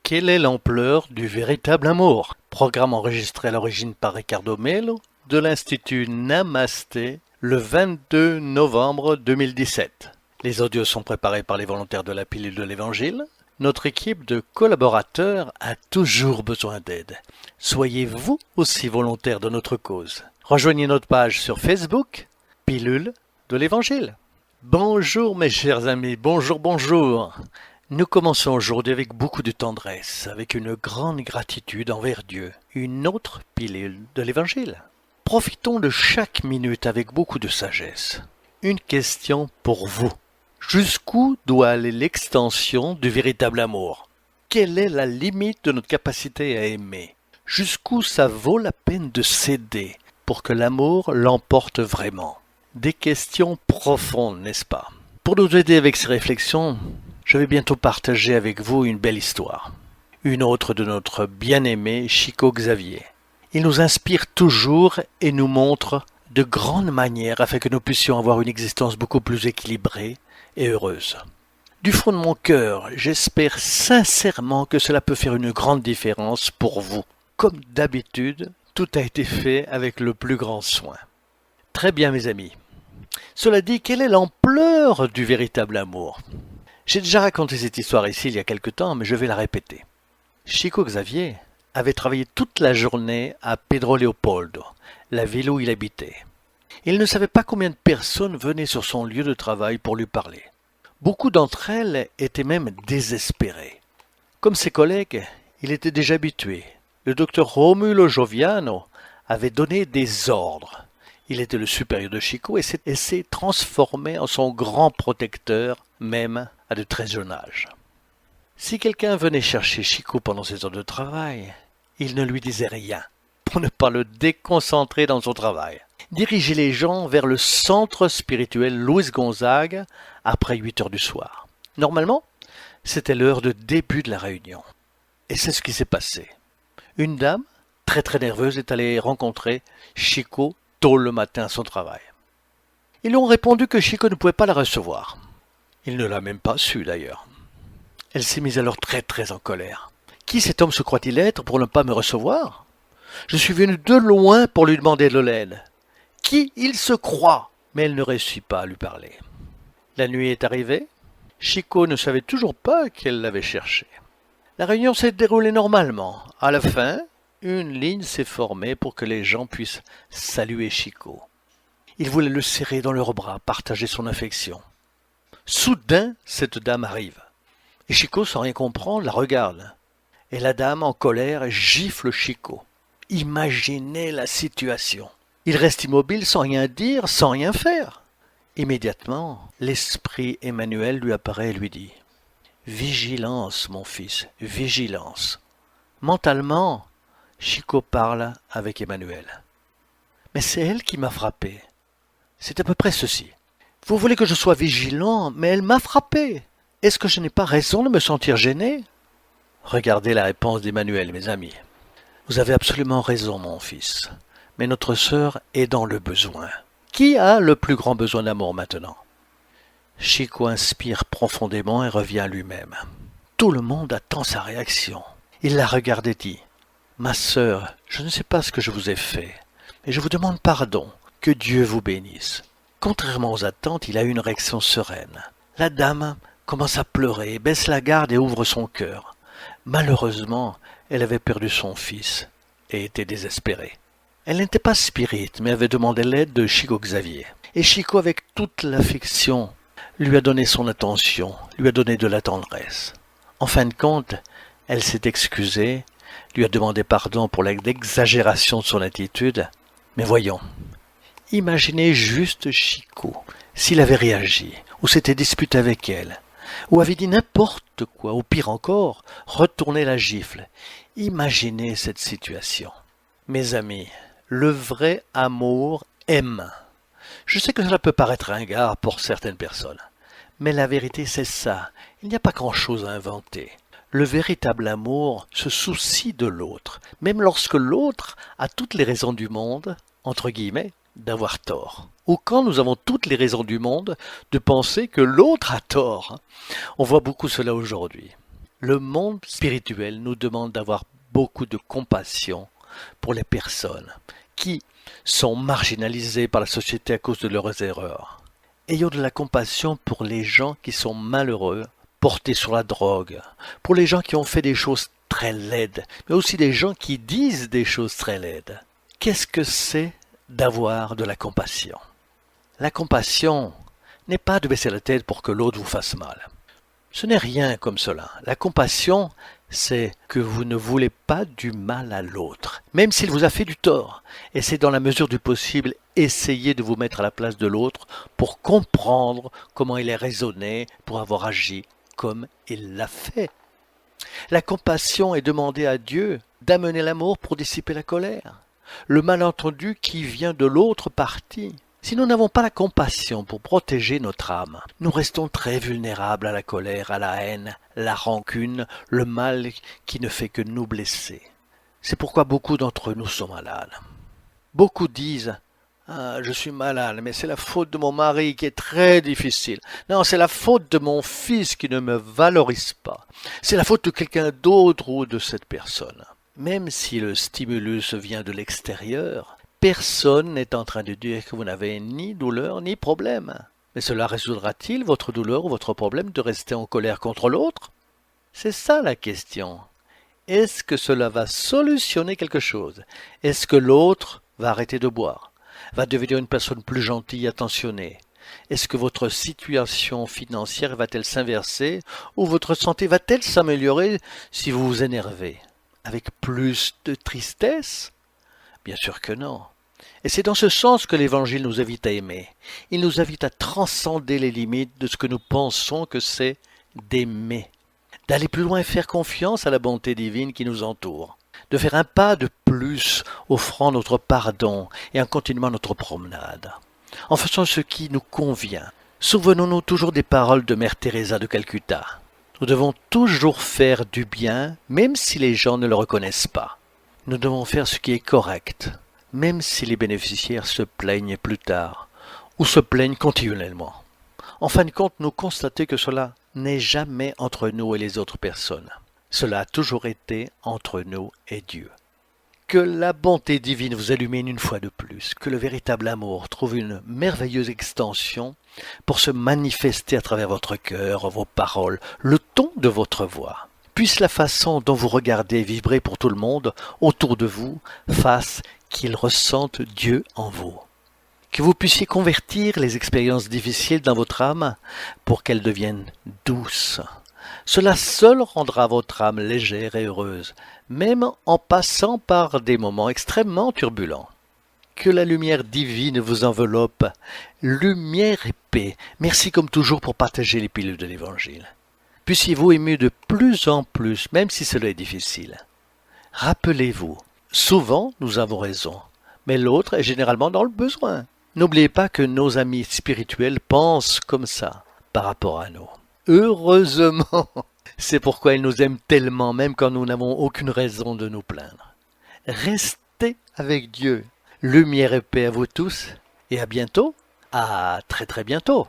Quelle est l'ampleur du véritable amour? Programme enregistré à l'origine par Ricardo Melo de l'Institut Namasté le 22 novembre 2017. Les audios sont préparés par les volontaires de la pilule de l'Évangile. Notre équipe de collaborateurs a toujours besoin d'aide. Soyez vous aussi volontaires de notre cause. Rejoignez notre page sur Facebook, Pilule de l'Évangile. Bonjour mes chers amis, bonjour. Nous commençons aujourd'hui avec beaucoup de tendresse, avec une grande gratitude envers Dieu, une autre pilule de l'Évangile. Profitons de chaque minute avec beaucoup de sagesse. Une question pour vous. Jusqu'où doit aller l'extension du véritable amour? Quelle est la limite de notre capacité à aimer? Jusqu'où ça vaut la peine de céder pour que l'amour l'emporte vraiment? Des questions profondes, n'est-ce pas? Pour nous aider avec ces réflexions, je vais bientôt partager avec vous une belle histoire. Une autre de notre bien-aimé Chico Xavier. Il nous inspire toujours et nous montre de grandes manières afin que nous puissions avoir une existence beaucoup plus équilibrée et heureuse. Du fond de mon cœur, j'espère sincèrement que cela peut faire une grande différence pour vous. Comme d'habitude, tout a été fait avec le plus grand soin. Très bien mes amis. Cela dit, quelle est l'ampleur du véritable amour? J'ai déjà raconté cette histoire ici il y a quelque temps, mais je vais la répéter. Chico Xavier avait travaillé toute la journée à Pedro Leopoldo, la ville où il habitait. Il ne savait pas combien de personnes venaient sur son lieu de travail pour lui parler. Beaucoup d'entre elles étaient même désespérées. Comme ses collègues, il était déjà habitué. Le docteur Romulo Joviano avait donné des ordres. Il était le supérieur de Chico et s'est transformé en son grand protecteur, même à de très jeune âge. Si quelqu'un venait chercher Chico pendant ses heures de travail, il ne lui disait rien, pour ne pas le déconcentrer dans son travail. Dirigeait les gens vers le centre spirituel Luis Gonzaga après 8 heures du soir. Normalement, c'était l'heure de début de la réunion. Et c'est ce qui s'est passé. Une dame, très nerveuse, est allée rencontrer Chico tôt le matin à son travail. Ils lui ont répondu que Chico ne pouvait pas la recevoir. Il ne l'a même pas su d'ailleurs. Elle s'est mise alors très en colère. Qui cet homme se croit-il être pour ne pas me recevoir? Je suis venu de loin pour lui demander de l'aide. Qui il se croit? Mais elle ne réussit pas à lui parler. La nuit est arrivée. Chico ne savait toujours pas qu'elle l'avait cherché. La réunion s'est déroulée normalement. À la fin, une ligne s'est formée pour que les gens puissent saluer Chico. Ils voulaient le serrer dans leurs bras, partager son affection. Soudain, cette dame arrive. Et Chico, sans rien comprendre, la regarde. Et la dame, en colère, gifle Chico. Imaginez la situation. Il reste immobile sans rien dire, sans rien faire. Immédiatement, l'esprit Emmanuel lui apparaît et lui dit « Vigilance, mon fils, vigilance. » Mentalement, Chico parle avec Emmanuel. « Mais c'est elle qui m'a frappé. C'est à peu près ceci. Vous voulez que je sois vigilant, mais elle m'a frappé. Est-ce que je n'ai pas raison de me sentir gêné? » Regardez la réponse d'Emmanuel, mes amis. Vous avez absolument raison, mon fils. Mais notre sœur est dans le besoin. Qui a le plus grand besoin d'amour maintenant? Chico inspire profondément et revient à lui-même. Tout le monde attend sa réaction. Il la regarde et dit « Ma sœur, je ne sais pas ce que je vous ai fait, mais je vous demande pardon. Que Dieu vous bénisse. » Contrairement aux attentes, il a eu une réaction sereine. La dame commence à pleurer, baisse la garde et ouvre son cœur. Malheureusement, elle avait perdu son fils et était désespérée. Elle n'était pas spirite, mais avait demandé l'aide de Chico Xavier. Et Chico, avec toute l'affection, lui a donné son attention, lui a donné de la tendresse. En fin de compte, elle s'est excusée, lui a demandé pardon pour l'exagération de son attitude. Mais voyons, imaginez juste Chico, s'il avait réagi, ou s'était disputé avec elle, ou avait dit n'importe quoi, ou pire encore, retourné la gifle. Imaginez cette situation. Mes amis, le vrai amour aime. Je sais que cela peut paraître ringard pour certaines personnes, mais la vérité c'est ça, il n'y a pas grand-chose à inventer. Le véritable amour se soucie de l'autre, même lorsque l'autre a toutes les raisons du monde, entre guillemets, d'avoir tort. Ou quand nous avons toutes les raisons du monde de penser que l'autre a tort. On voit beaucoup cela aujourd'hui. Le monde spirituel nous demande d'avoir beaucoup de compassion pour les personnes qui sont marginalisées par la société à cause de leurs erreurs. Ayons de la compassion pour les gens qui sont malheureux, portés sur la drogue, pour les gens qui ont fait des choses très laides, mais aussi des gens qui disent des choses très laides. Qu'est-ce que c'est d'avoir de la compassion? La compassion n'est pas de baisser la tête pour que l'autre vous fasse mal. Ce n'est rien comme cela. La compassion, c'est que vous ne voulez pas du mal à l'autre, même s'il vous a fait du tort. Et c'est dans la mesure du possible, essayer de vous mettre à la place de l'autre pour comprendre comment il est raisonné, pour avoir agi comme il l'a fait. La compassion est demander à Dieu d'amener l'amour pour dissiper la colère, le malentendu qui vient de l'autre partie. Si nous n'avons pas la compassion pour protéger notre âme, nous restons très vulnérables à la colère, à la haine, la rancune, le mal qui ne fait que nous blesser. C'est pourquoi beaucoup d'entre nous sont malades. Beaucoup disent « Ah, je suis malade, mais c'est la faute de mon mari qui est très difficile. Non, c'est la faute de mon fils qui ne me valorise pas. C'est la faute de quelqu'un d'autre ou de cette personne. » Même si le stimulus vient de l'extérieur, personne n'est en train de dire que vous n'avez ni douleur ni problème. Mais cela résoudra-t-il votre douleur ou votre problème de rester en colère contre l'autre? C'est ça la question. Est-ce que cela va solutionner quelque chose? Est-ce que l'autre va arrêter de boire? Va devenir une personne plus gentille, attentionnée? Est-ce que votre situation financière va-t-elle s'inverser ou votre santé va-t-elle s'améliorer si vous vous énervez? Avec plus de tristesse? Bien sûr que non. Et c'est dans ce sens que l'Évangile nous invite à aimer. Il nous invite à transcender les limites de ce que nous pensons que c'est d'aimer, d'aller plus loin et faire confiance à la bonté divine qui nous entoure, de faire un pas de plus, offrant notre pardon et en continuant notre promenade, en faisant ce qui nous convient. Souvenons-nous toujours des paroles de Mère Teresa de Calcutta. Nous devons toujours faire du bien, même si les gens ne le reconnaissent pas. Nous devons faire ce qui est correct, même si les bénéficiaires se plaignent plus tard, ou se plaignent continuellement. En fin de compte, nous constatons que cela n'est jamais entre nous et les autres personnes. Cela a toujours été entre nous et Dieu. Que la bonté divine vous illumine une fois de plus, que le véritable amour trouve une merveilleuse extension pour se manifester à travers votre cœur, vos paroles, le ton de votre voix. Puisse la façon dont vous regardez vibrer pour tout le monde autour de vous fasse qu'ils ressentent Dieu en vous. Que vous puissiez convertir les expériences difficiles dans votre âme pour qu'elles deviennent douces. Cela seul rendra votre âme légère et heureuse, même en passant par des moments extrêmement turbulents. Que la lumière divine vous enveloppe, lumière et paix. Merci comme toujours pour partager les pilules de l'Évangile. Puissiez-vous aimer de plus en plus, même si cela est difficile. Rappelez-vous, souvent nous avons raison, mais l'autre est généralement dans le besoin. N'oubliez pas que nos amis spirituels pensent comme ça par rapport à nous. Heureusement, c'est pourquoi ils nous aiment tellement, même quand nous n'avons aucune raison de nous plaindre. Restez avec Dieu. Lumière et paix à vous tous, et à bientôt, à très très bientôt.